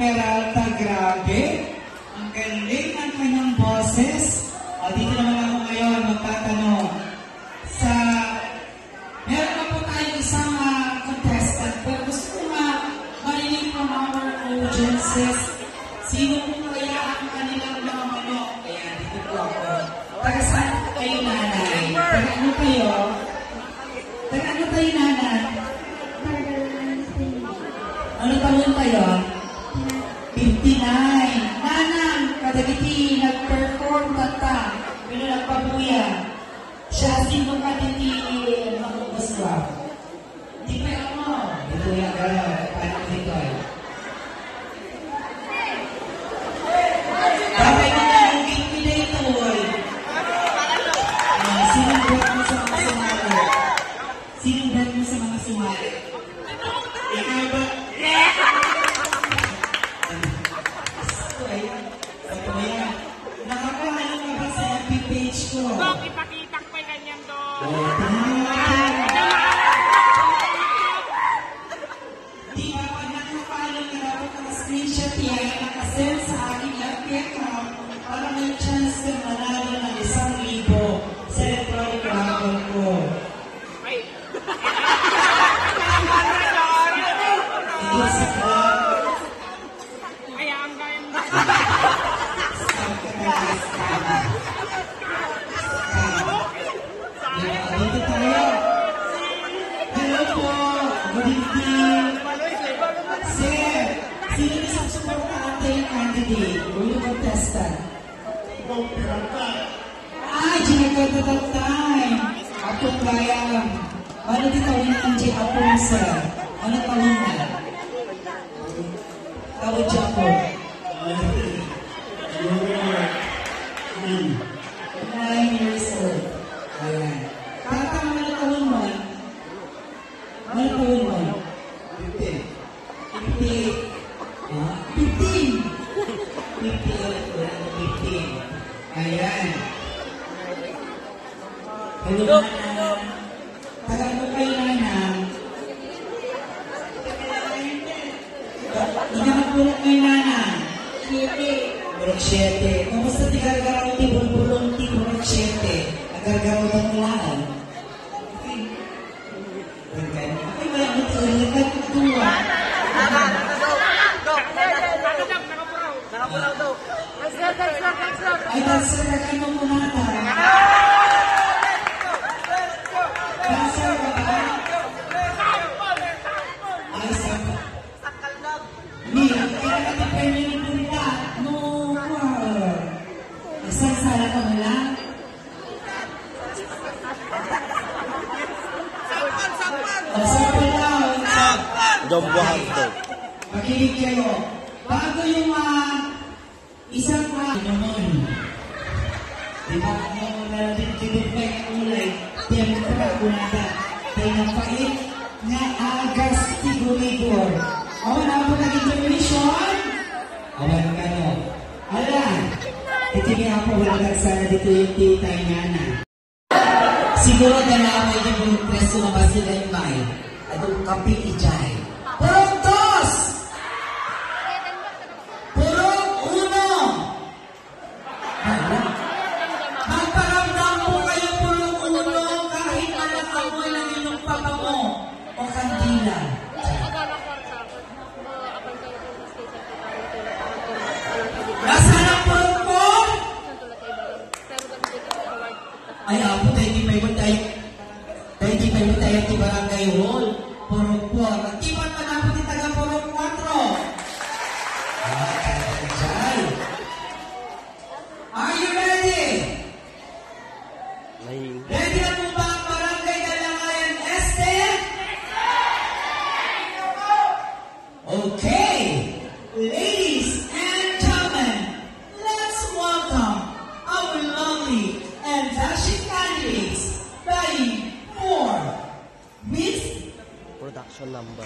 Peralta, grabe. Ang galing ng kanyang boses. O, dito naman ako ngayon magtatanong. Meron na po tayong isang contestant. Pero gusto ko marinig from our audiences. Sino po kaya ang kanilang mga manok? Ayan, dito po ako. Taga saan po kayo, nanay? Taga ano kayo? Taga ano kayo, nanay? Ano taon kayo? 59. Nanang, kadagiti, nag-perform kanta. Pero nagpabuya. Siya, sino ka diti mag-ubaswa? Di pa ako. Ito yung gano'n. Paano dito eh? Bakit na ang giti na ito eh? Sinong brad mo sa mga sumali? Sinong brad mo sa mga sumali? Ikaw ba? Nakakaano nga ba sa FB page ko? Dok, ipakita ko yung ganyan, Dok. Di ba pag nakakaano nga dapat ang screenshot yan, nakasend sa aking FB account para may chance ka manalo ng 1,000 sa electronic raffle ko. Ay. Hindi sa club. Kaya ang ganyan. Dito tayo. Hello po. Good evening. Sir, sino isang suportante yung candidate? O yung contestant? Ay, ginaganda daw time. Ako kaya, ano di tawin ang J. Apong, sir? Ano tawin na? Tawid siya po. 9 years old. Ayan. Tatang, ano tawin mo? Ano tawin mo? 15. 15. 15. Ayan. Hello, Nana. Taga ano kayo, Nana? Inakapulok ngayon, Nana. 7. Purok 7. Kamusta ti gargaraw ti bulbulong ti purok 7? Agargaraw daw mo lang. Ay, wala mo ito. Nagkatuwa. Nakapulaw daw. Ay, dancer na kayo mong kumata. Dancer ka ba? Ay, saka. Ni, kaya natipay niyo yung punta. No, isang sala ka mo lang. Sample lang. Jombohan daw. Makinig kayo. Bago yung isang naman. Diba? Yung nalabit-libit pa yung ulay, tiyempre ako nada. Tayo na pait nga agas tigurigor. O, na po naging generation? Awan ka no. Ala, itigin ako wala sana dito yung titay nana. Siguro dalawa yung preso na ba sila yung may. Atong kapi ijay. Purong dos! Purong uno! Magparamdam po kayo purong uno kahit nakasamoy ng inyong pabango o kandila. Nasaan ang purong po? Ay, apo, hindi pa yung tayo ti barangay hall. Purong po. Nagtipan pa na po ti taga purong 4. Are you ready? Ready na po ba ang barangay Dalangayan Este? Okay. Ladies and gentlemen, let's welcome our lovely and dashing candidates vying for Miss Production number.